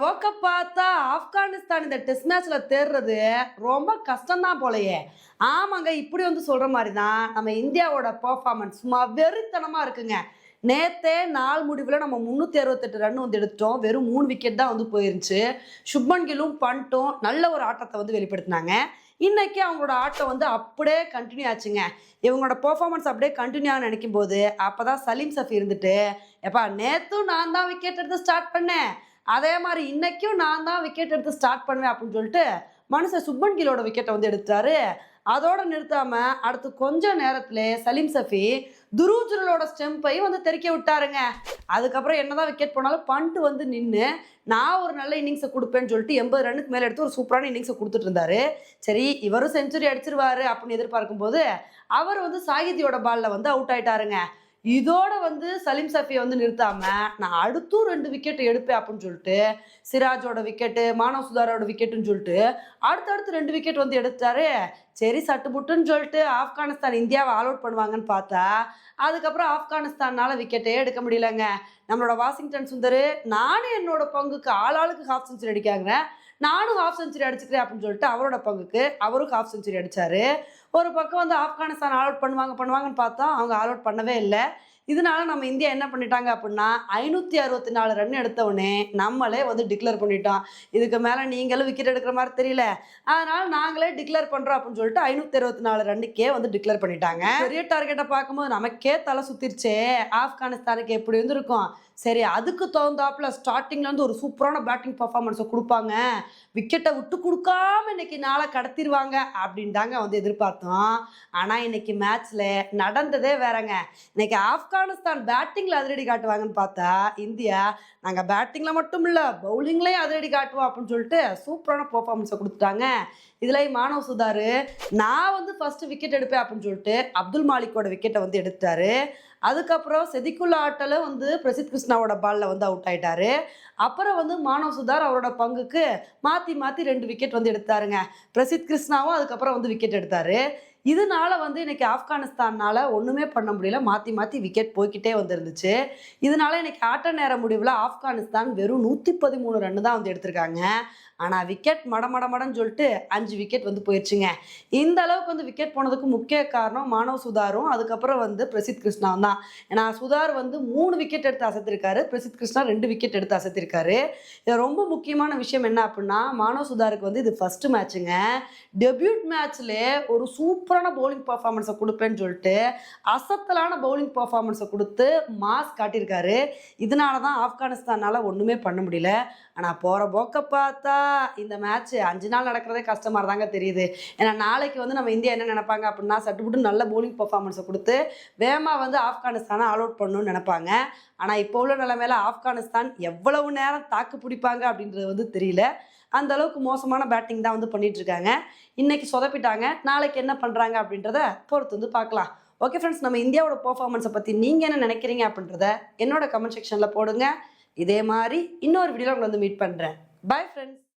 போக்க பார்த்தா ஆப்கானிஸ்தான் இந்த டெஸ்ட் மேட்ச்ல தேர்றது ரொம்ப கஷ்டம்தான் போலயே. ஆமாங்க, இப்படி வந்து சொல்ற மாதிரி தான் நம்ம இந்தியாவோட பெர்ஃபார்மன்ஸ் சும்மா வெறித்தனமா இருக்குங்க. நேத்தே நாள் முடிவில் நம்ம 368 ரன் வந்து எடுத்துட்டோம். வெறும் 3 விக்கெட் தான் வந்து போயிருந்துச்சு. சுப்மன் கில்லும் பண்ட்டும் நல்ல ஒரு ஆட்டத்தை வந்து வெளிப்படுத்தினாங்க. இன்னைக்கு அவங்களோட ஆட்டம் வந்து அப்படியே கண்டினியூ ஆச்சுங்க. இவங்களோட பெர்ஃபார்மன்ஸ் அப்படியே கண்டினியூ ஆக நினைக்கும் போது அப்பதான் சலீம் சஃபி இருந்துட்டு, எப்பா நேத்தும் நான் தான் விக்கெட் எடுத்து ஸ்டார்ட் பண்ணேன், அதே மாதிரி இன்னைக்கும் நான் தான் விக்கெட் எடுத்து ஸ்டார்ட் பண்ணுவேன் அப்படின்னு சொல்லிட்டு மனுஷன் சுப்மன் கில்லோட விக்கெட்டை வந்து எடுத்தாரு. அதோட நிறுத்தாம அடுத்து கொஞ்ச நேரத்துல சலீம் சஃபி துருஜுரலோட ஸ்டெம்பையும் வந்து தெறிக்க விட்டாருங்க. அதுக்கப்புறம் என்னதான் விக்கெட் போனாலும் பண்ட் வந்து நின்று நான் ஒரு நல்ல இன்னிங்ஸை கொடுப்பேன்னு சொல்லிட்டு 80 ரன்னுக்கு மேலே எடுத்து ஒரு சூப்பரான இன்னிங்ஸை கொடுத்துட்டு இருந்தாரு. சரி, இவரும் செஞ்சுரி அடிச்சிருவாரு அப்படின்னு எதிர்பார்க்கும் போது அவர் வந்து சாகித்யோட பால்ல வந்து அவுட் ஆயிட்டாருங்க. இதோட வந்து சலீம் சஃபியை வந்து நிறுத்தாம நான் அடுத்தும் 2 விக்கெட் எடுப்பேன் அப்படின்னு சொல்லிட்டு சிராஜோட விக்கெட்டு, மானவ் சுதாரோட விக்கெட்டுன்னு சொல்லிட்டு அடுத்தடுத்து 2 விக்கெட் வந்து எடுத்தாரு. சரி, சட்டுப்புட்டுன்னு சொல்லிட்டு ஆப்கானிஸ்தான் இந்தியாவை ஆல் அவுட் பண்ணுவாங்கன்னு பார்த்தா அதுக்கப்புறம் ஆப்கானிஸ்தானால விக்கெட்டே எடுக்க முடியலங்க. நம்மளோட வாஷிங்டன் சுந்தர், நானும் என்னோட பங்குக்கு ஆளாளுக்கு ஹாஃப் செஞ்சுரி அடிக்காங்கிறேன், நானும் ஹாஃப் செஞ்சுரி அடிச்சுக்கிறேன் அப்படின்னு சொல்லிட்டு அவரோட பங்குக்கு அவரும் ஹாஃப் செஞ்சுரி அடிச்சாரு. ஒரு பக்கம் வந்து ஆப்கானிஸ்தான் ஆல் அவுட் பண்ணுவாங்கன்னு பார்த்தா அவங்க ஆல் அவுட் பண்ணவே இல்லை. இதனால நம்ம இந்தியா என்ன பண்ணிட்டாங்க அப்படின்னா 564 ரன் எடுத்தவொடனே நம்மளே வந்து டிக்ளேர் பண்ணிட்டோம், இதுக்கு மேலே நீங்களும் விக்கெட் எடுக்கிற மாதிரி தெரியல, அதனால நாங்களே டிக்ளேர் பண்ணுறோம் அப்படின்னு சொல்லிட்டு 564 ரன்னுக்கே வந்து டிக்ளேர் பண்ணிட்டாங்க. பெரிய டார்கெட்டை பார்க்கும்போது நமக்கே தலை சுத்திருச்சே, ஆப்கானிஸ்தானுக்கு எப்படி இருந்திருக்கும். சரி, அதுக்கு தகுந்தாப்புல ஸ்டார்டிங்ல இருந்து ஒரு சூப்பரான பேட்டிங் பர்ஃபார்மன்ஸை கொடுப்பாங்க, விக்கெட்டை விட்டு கொடுக்காம இன்னைக்கு நாளை கடத்திடுவாங்க அப்படின்னு தாங்க வந்து எதிர்பார்த்தோம். ஆனால் இன்னைக்கு மேட்ச்ல நடந்ததே வேறங்க. இன்னைக்கு ஆப்கானிஸ்தான் பேட்டிங்ல அதிரடி காட்டுவாங்கன்னு பார்த்தா இந்தியா நாங்கள் பேட்டிங்ல மட்டும் இல்லை பவுலிங்லேயும் அதிரடி காட்டுவோம் அப்படின்னு சொல்லிட்டு சூப்பரான பர்ஃபார்மன்ஸை கொடுத்துட்டாங்க. இதுல மானவ் சுதாரு நான் வந்து ஃபர்ஸ்ட் விக்கெட் எடுப்பேன் அப்படின்னு சொல்லிட்டு அப்துல் மாலிக்கோட விக்கெட்டை வந்து எடுத்தாரு. அதுக்கப்புறம் செதிக்குள்ள ஆட்டல வந்து பிரசித் கிருஷ்ணாவோட பால்ல வந்து அவுட் ஆயிட்டாரு. அப்புறம் வந்து மானவ் சுதார் அவரோட பங்குக்கு மாற்றி மாற்றி 2 விக்கெட் வந்து எடுத்தாருங்க. பிரசித் கிருஷ்ணாவும் அதுக்கப்புறம் வந்து விக்கெட் எடுத்தாரு. இதனால வந்து இன்னைக்கு ஆப்கானிஸ்தானால ஒன்றுமே பண்ண முடியல, மாற்றி மாற்றி விக்கெட் போய்கிட்டே வந்துருந்துச்சு. இதனால இன்னைக்கு ஆட்ட நேர முடிவில் ஆப்கானிஸ்தான் வெறும் 113 ரன்னு தான் வந்து எடுத்திருக்காங்க. ஆனால் விக்கெட் மடன்னு சொல்லிட்டு 5 விக்கெட் வந்து போயிடுச்சுங்க. இந்த அளவுக்கு வந்து விக்கெட் போனதுக்கு முக்கிய காரணம் மானவ் சுதாரும் அதுக்கப்புறம் வந்து பிரசித் கிருஷ்ணாவும் தான். ஏன்னா சுதார் வந்து 3 விக்கெட் எடுத்து அசத்திருக்காரு, பிரசித் கிருஷ்ணா 2 விக்கெட் எடுத்து அசத்திருக்காரு. இது ரொம்ப முக்கியமான விஷயம் என்ன அப்படின்னா மானவ் சுதாருக்கு வந்து இது ஃபர்ஸ்ட் மேட்சுங்க. டெபியூட் மேட்ச்ல ஒரு சூப்பரான பவுலிங் பர்ஃபார்மன்ஸை கொடுப்பேன்னு சொல்லிட்டு அசத்தலான பவுலிங் பர்ஃபார்மன்ஸை கொடுத்து மாஸ் காட்டியிருக்காரு. இதனால தான் ஆப்கானிஸ்தானால ஒன்றுமே பண்ண முடியல. ஆனால் போகிற போக்க பார்த்தா இந்த மேட்ச் 5 நாள் நடக்கிறதே கஷ்டமாக தாங்க தெரியுது. ஏன்னா நாளைக்கு வந்து நம்ம இந்தியா என்ன நினைப்பாங்க அப்படின்னா சட்டுப்புட்டு நல்ல பவுலிங் பர்ஃபார்மன்ஸை கொடுத்து வேகமாக வந்து ஆப்கானிஸ்தானை ஆல் அவுட் பண்ணணும்னு நினைப்பாங்க. ஆனால் இப்போ உள்ள நிலைமையில ஆப்கானிஸ்தான் எவ்வளவு நேரம் தாக்கு பிடிப்பாங்க அப்படின்றது வந்து தெரியல. அந்த அளவுக்கு மோசமான பேட்டிங் தான் வந்து பண்ணிட்டு இருக்காங்க. இன்னைக்கு சொதப்பிட்டாங்க, நாளைக்கு என்ன பண்ணுறாங்க அப்படின்றத பொறுத்து வந்து பார்க்கலாம். ஓகே ஃப்ரெண்ட்ஸ், நம்ம இந்தியாவோட பெர்ஃபார்மன்ஸை பற்றி நீங்கள் என்ன நினைக்கிறீங்க அப்படின்றத என்னோட கமெண்ட் செக்ஷனில் போடுங்க. இதே மாதிரி இன்னொரு வீடியோவில் உங்களை வந்து மீட் பண்ணுறேன். Bye friends.